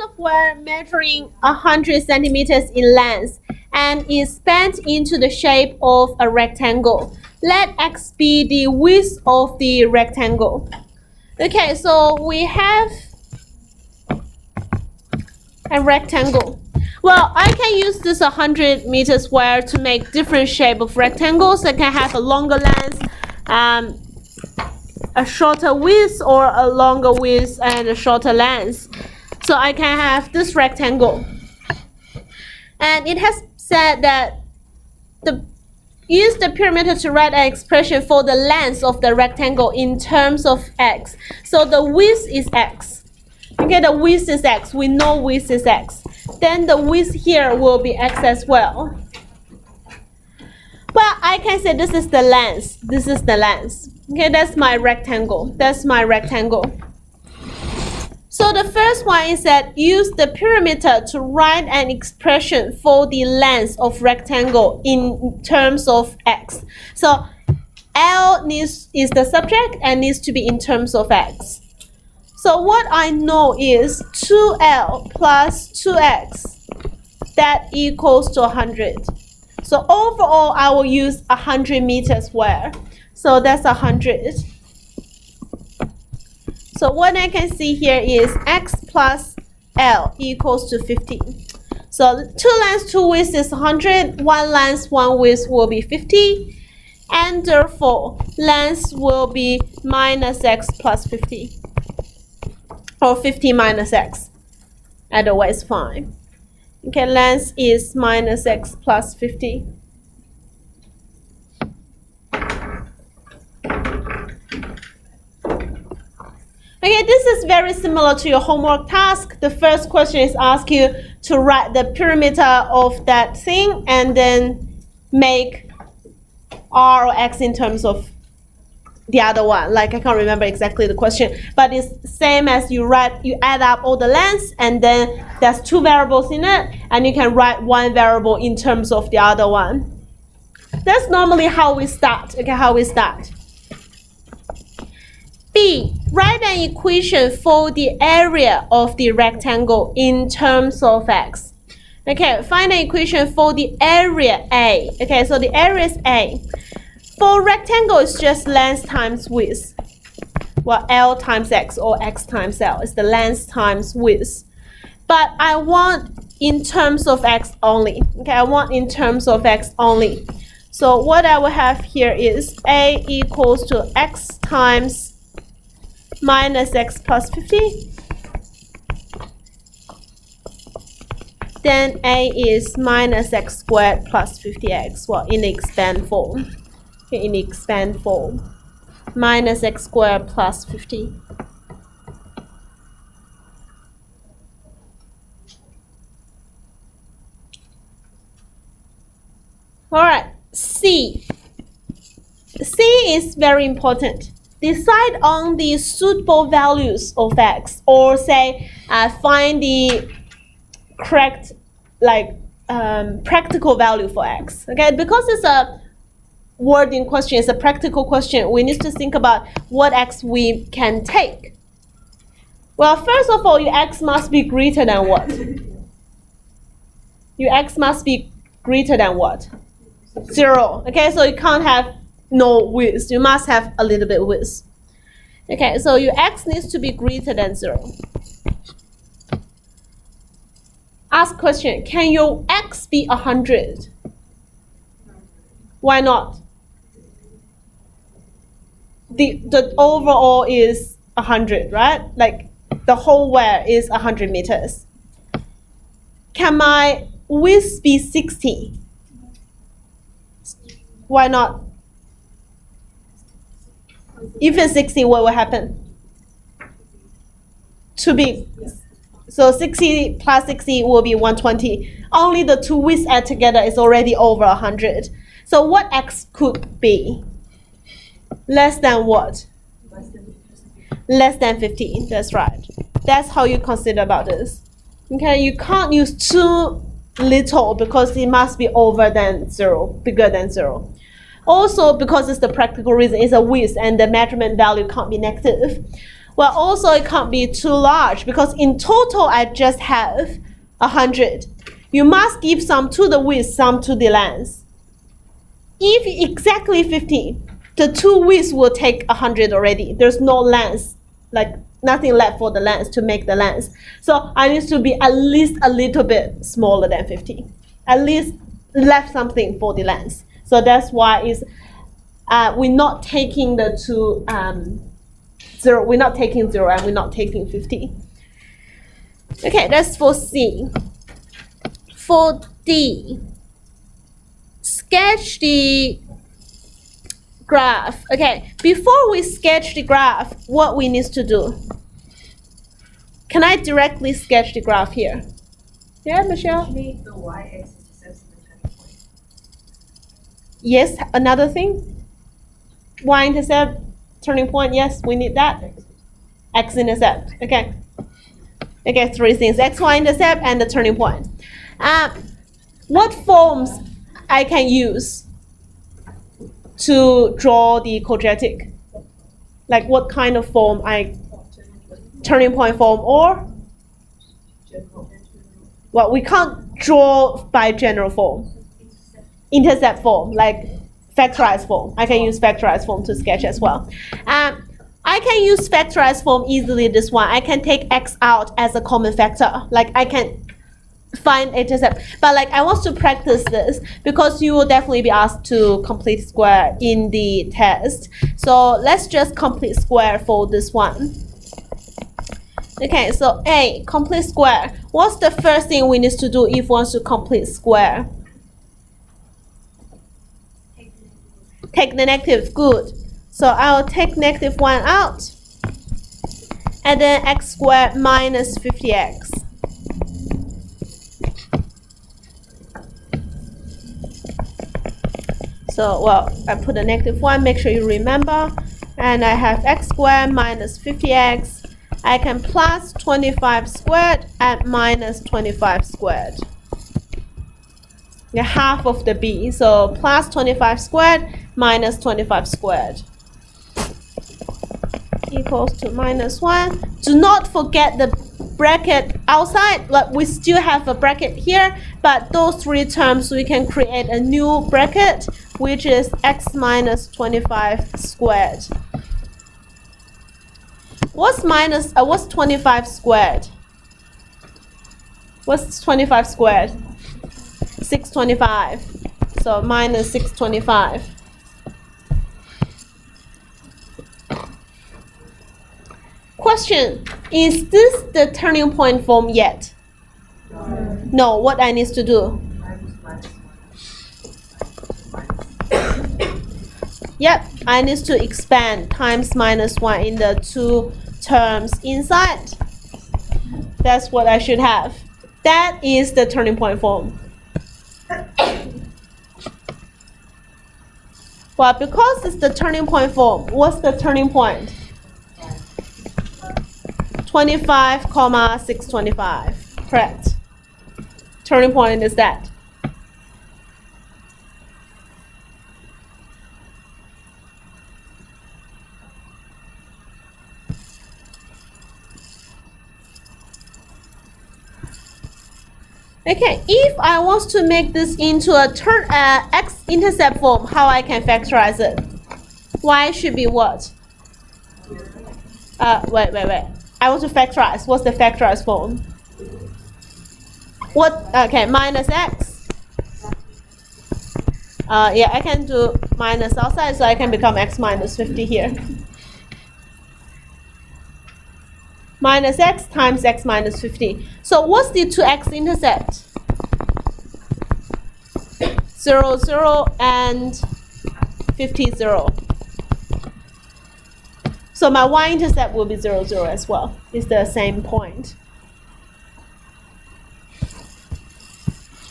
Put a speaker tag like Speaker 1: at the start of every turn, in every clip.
Speaker 1: of wire measuring 100 centimeters in length and is bent into the shape of a rectangle. Let x be the width of the rectangle. Okay, so we have a rectangle. Well, I can use this 100 meters wire to make different shape of rectangles. I can have a longer length, a shorter width, or a longer width and a shorter length. So I can have this rectangle. And it has said that use the perimeter to write an expression for the length of the rectangle in terms of x. So the width is x. Okay, the width is x. We know width is x. Then the width here will be x as well. Well, I can say this is the length. This is the length. Okay, that's my rectangle. That's my rectangle. So the first one is that use the perimeter to write an expression for the length of rectangle in terms of x. So L is the subject and needs to be in terms of x. So what I know is 2L plus 2x, that equals to 100. So overall, I will use 100 meters wire. So that's 100. So what I can see here is x plus L equals to 50. So 2 lengths, 2 widths is 100. 1 length, 1 width will be 50. And therefore, length will be minus x plus 50. Or 50 minus x. Either way is fine. Okay, length is minus x plus 50. Okay, this is very similar to your homework task. The first question is ask you to write the perimeter of that thing and then make r or x in terms of the other one. Like, I can't remember exactly the question, but it's same as you add up all the lengths, and then there's 2 variables in it, and you can write 1 variable in terms of the other one. That's normally how we start. Okay, how we start. B, write an equation for the area of the rectangle in terms of x. Okay, find an equation for the area A. Okay, so the area is A. For rectangle, it's just length times width. Well, L times x or x times L is the length times width. But I want in terms of x only. Okay, I want in terms of x only. So what I will have here is A equals to x times minus x plus 50. Then A is minus x squared plus 50x. Well, in the expand form. Okay, in the expand form. Minus x squared plus 50. Alright, C. C is very important. Decide on the suitable values of x, or say find the correct, practical value for x. Okay, because it's a wording question, it's a practical question, we need to think about what x we can take. Well, first of all, your x must be greater than what? Your x must be greater than what? 0. Okay, so you can't have no width. You must have a little bit width. Okay, so your x needs to be greater than 0. Ask question, can your x be 100? Why not? The overall is 100, right? Like the whole wire is 100 meters. Can my width be 60? Why not? If it's 60, what will happen? Too big. So 60 plus 60 will be 120. Only the 2 widths add together is already over 100. So what x could be? Less than what? Less than 50. That's right. That's how you consider about this. Okay, you can't use too little because it must be over than 0, bigger than 0. Also, because it's the practical reason, it's a width and the measurement value can't be negative. Well, also it can't be too large because in total I just have 100. You must give some to the width, some to the length. If exactly 50, the two widths will take 100 already. There's no length, like nothing left for the length to make the length. So I need to be at least a little bit smaller than 50. At least left something for the length. So that's why it's we're not taking the two 0. We're not taking 0 and we're not taking 50. Okay, that's for C. For D, sketch the graph. Okay, before we sketch the graph, what we need to do? Can I directly sketch the graph here? Yeah, Michelle?
Speaker 2: Make the y-axis intercept the turning point.
Speaker 1: Yes, another thing? Y-intercept, turning point, yes, we need that. X-intercept, okay. Okay, 3 things, x, y-intercept, and the turning point. What forms I can use to draw the quadratic? Like what kind of form turning point form or? Well, we can't draw by general form. Intercept form, like factorized form. I can use factorized form to sketch as well. I can use factorized form easily this one. I can take x out as a common factor. Like I can find intercept. But like I want to practice this because you will definitely be asked to complete square in the test. So let's just complete square for this one. Okay, so A, complete square. What's the first thing we need to do if we want to complete square? Take the negative, good. So I'll take -1 out. And then x squared minus 50x. So, well, I put a -1, make sure you remember. And I have x squared minus 50x. I can plus 25 squared and minus 25 squared. Yeah, half of the b. So plus 25 squared minus 25 squared equals to -1. Do not forget the bracket outside. Like we still have a bracket here, but those 3 terms we can create a new bracket, which is x minus 25 squared. What's 25 squared? What's 25 squared? 625. So minus 625. Question, is this the turning point form yet? No, what I need to do? Yep, I need to expand times -1 in the 2 terms inside. That's what I should have. That is the turning point form. Well, because it's the turning point form, what's the turning point? 25, 625. Correct. Turning point is that. Okay, if I want to make this into a x-intercept form, how I can factorize it? Y should be what? Wait. I want to factorize. What's the factorized form? What? Okay, minus x. Yeah, I can do minus outside, so I can become x minus 50 here. Minus x times x minus 50. So what's the 2x intercept? 0, 0, and 50, 0. So my y-intercept will be 0, 0 as well. It's the same point.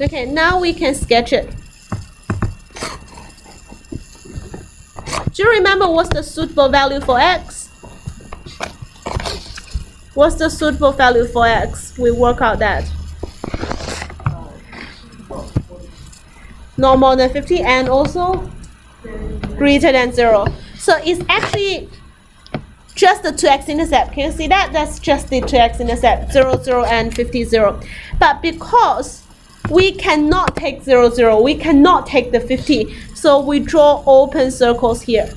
Speaker 1: Okay, now we can sketch it. Do you remember what's the suitable value for x? What's the suitable value for x? We work out that. No more than 50 and also greater than 0. So it's actually just the 2x-intercept. Can you see that? That's just the 2x-intercept, 0, 0, and 50, 0. But because we cannot take 0, 0, we cannot take the 50, so we draw open circles here.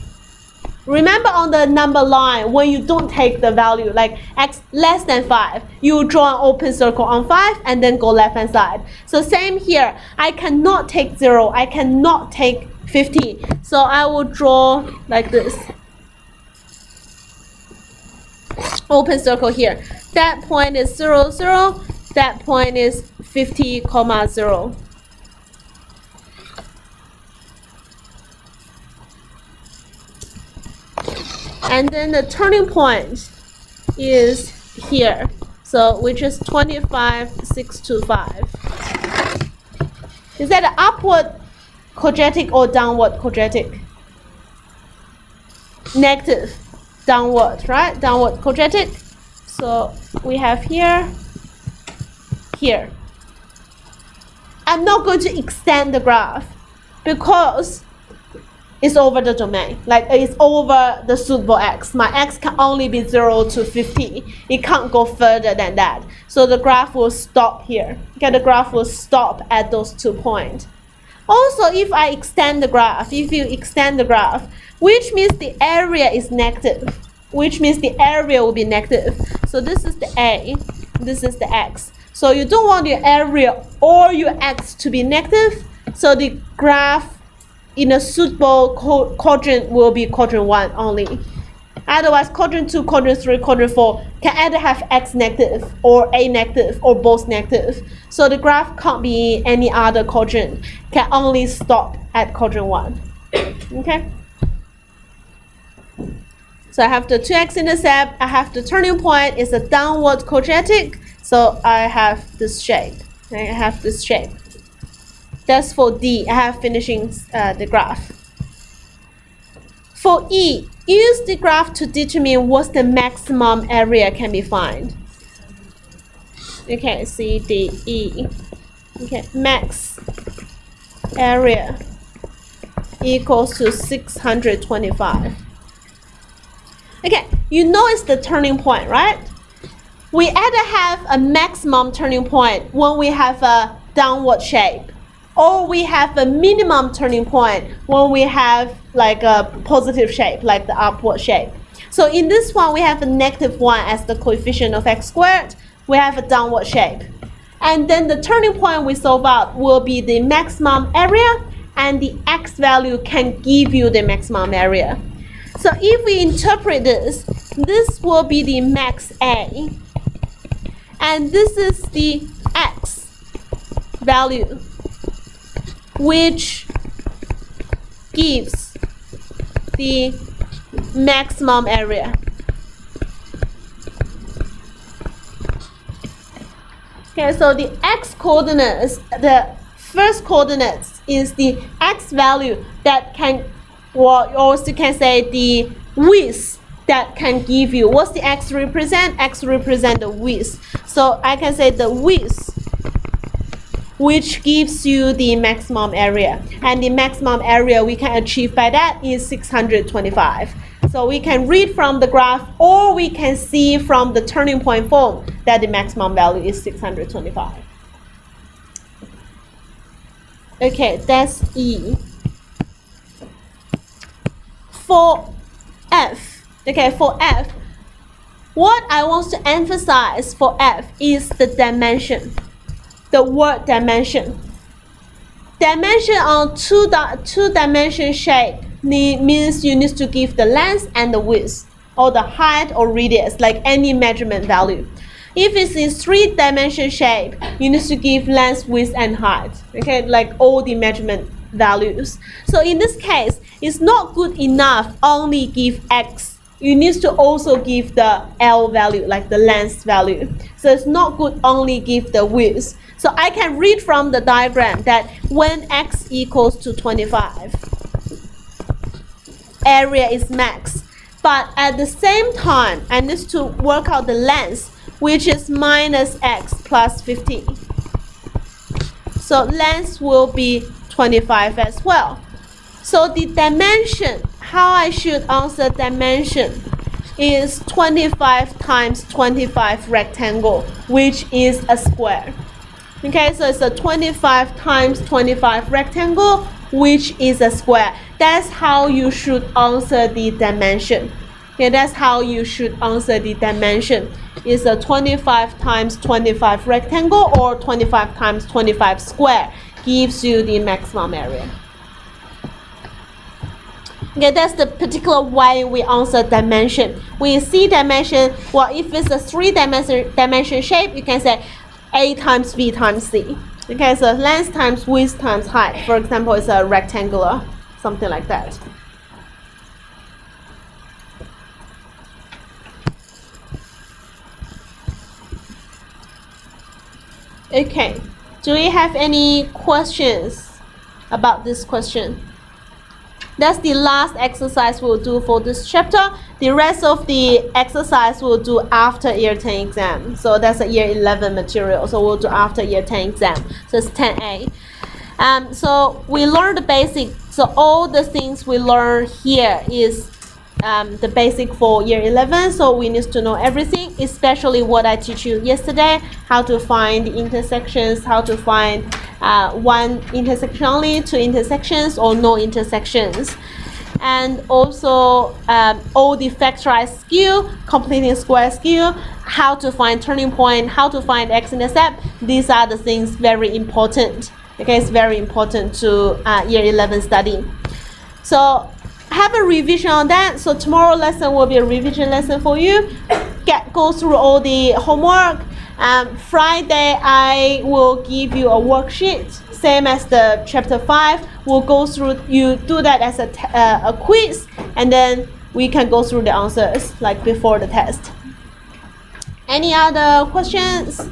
Speaker 1: Remember on the number line, when you don't take the value, like x less than 5, you draw an open circle on 5 and then go left hand side. So same here, I cannot take 0, I cannot take 50, so I will draw like this. Open circle here. That point is 0, 0, that point is 50, 0. And then the turning point is here, so which is 25, 6 to 5. Is that an upward quadratic or downward quadratic? Negative, downward, right? Downward quadratic. So we have here, here. I'm not going to extend the graph because it's over the domain, like it's over the suitable x. My x can only be 0 to 50. It can't go further than that. So the graph will stop here. Okay, the graph will stop at those 2 points. Also, if I extend the graph, if you extend the graph, which means the area is negative, which means the area will be negative. So this is the A, this is the x. So you don't want your area or your x to be negative, so the graph in a suitable quadrant will be quadrant 1 only. Otherwise, quadrant 2, quadrant 3, quadrant 4 can either have x negative or a negative or both negative. So the graph can't be any other quadrant, can only stop at quadrant 1. Okay? So I have the 2x-intercept, I have the turning point, it's a downward quadratic, so I have this shape. I have this shape. That's for D. I have finishing the graph. For E, use the graph to determine what's the maximum area can be found. Okay, C, D, E. Okay, max area equals to 625. Okay, you know it's the turning point, right? We either have a maximum turning point when we have a downward shape, or we have a minimum turning point when we have like a positive shape, like the upward shape. So in this one, we have a -1 as the coefficient of x squared. We have a downward shape. And then the turning point we solve out will be the maximum area, and the x value can give you the maximum area. So if we interpret this, this will be the max A, and this is the x value, which gives the maximum area. Okay, so the x coordinates, the first coordinates is the x value that can, or also can say the width that can give you. What's the x represent? X represent the width. So I can say the width, which gives you the maximum area. And the maximum area we can achieve by that is 625. So we can read from the graph, or we can see from the turning point form that the maximum value is 625. Okay, that's E. For F, okay, for F, what I want to emphasize for F is the dimension, the word dimension. Dimension on two-dimension shape means you need to give the length and the width, or the height or radius, like any measurement value. If it's in three-dimension shape, you need to give length, width, and height, okay, like all the measurement values. So in this case, it's not good enough only give x. You need to also give the L value, like the length value. So it's not good only give the width. So I can read from the diagram that when x equals to 25, area is max. But at the same time, I need to work out the length, which is minus x plus 50. So length will be 25 as well. So the dimension, how I should answer dimension, is 25 times 25 rectangle, which is a square. Okay, so it's a 25 times 25 rectangle, which is a square. That's how you should answer the dimension. Okay, that's how you should answer the dimension. It's a 25 times 25 rectangle or 25 times 25 square gives you the maximum area. Okay, that's the particular way we answer dimension. When you see dimension, well, if it's a three-dimension shape, you can say A times B times C. Okay, so length times width times height. For example, it's a rectangular, something like that. Okay, do we have any questions about this question? That's the last exercise we'll do for this chapter. The rest of the exercise we'll do after year 10 exam. So that's a year 11 material. So we'll do after year 10 exam. So it's 10A. So we learned the basic. So all the things we learn here is the basic for year 11. So we need to know everything, especially what I teach you yesterday, how to find the intersections, how to find one intersection only, two intersections, or no intersections. And also all the factorized skill, completing square skill, how to find turning point, how to find x-intercept. These are the things very important. Okay, it's very important to year 11 study. So have a revision on that. So tomorrow lesson will be a revision lesson for you. Go through all the homework. Friday I will give you a worksheet, same as the chapter 5. We'll go through, you do that as a quiz, and then we can go through the answers like before the test. Any other questions?